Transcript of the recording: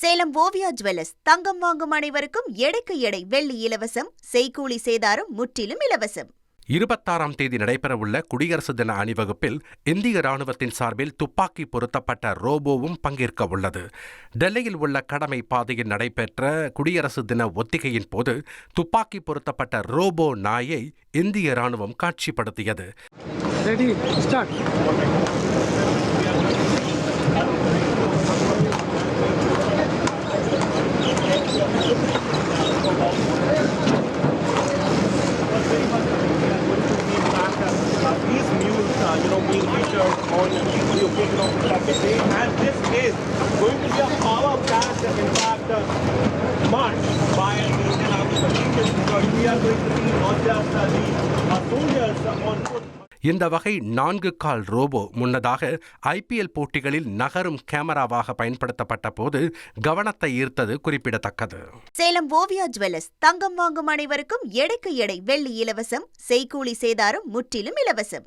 Salem Oviya jewellers தங்கம் வாங்கும் அனைவருக்கும் எடைக்கு எடை வெள்ளி இலவசம், செய்கூலி சேதாரம் முற்றிலும் இலவசம். 26ஆம் தேதி நடைபெறவுள்ள குடியரசு தின அணிவகுப்பில் இந்திய ராணுவத்தின் சார்பில் துப்பாக்கி பொருத்தப்பட்ட ரோபோவும் பங்கேற்க உள்ளது. டெல்லியில் உள்ள கடமை பாதையில் நடைபெற்ற குடியரசு தின ஒத்திகையின் போது துப்பாக்கி பொருத்தப்பட்ட ரோபோ நாயை இந்திய ராணுவம் காட்சிப்படுத்தியது. Being featured on the occasion of Republic Day, and this is going to be a power plant, in fact, march by the Indian Army Commission, because we are going to see not just the soldiers on foot. இந்த வகை 4 கால் robot முன்னதாக IPL போட்டிகளில் நகரும் கேமராவாக பயன்படுத்தப்பட்ட போது கவனத்தை ஈர்த்தது குறிப்பிடத்தக்கது. சேலம் ஓவியா ஜுவல்லர்ஸ் தங்கம் வாங்கும் அனைவருக்கும் எடைக்கு எடை வெள்ளி இலவசம், செய்கூலி சேதாரம் முற்றிலும் இலவசம்.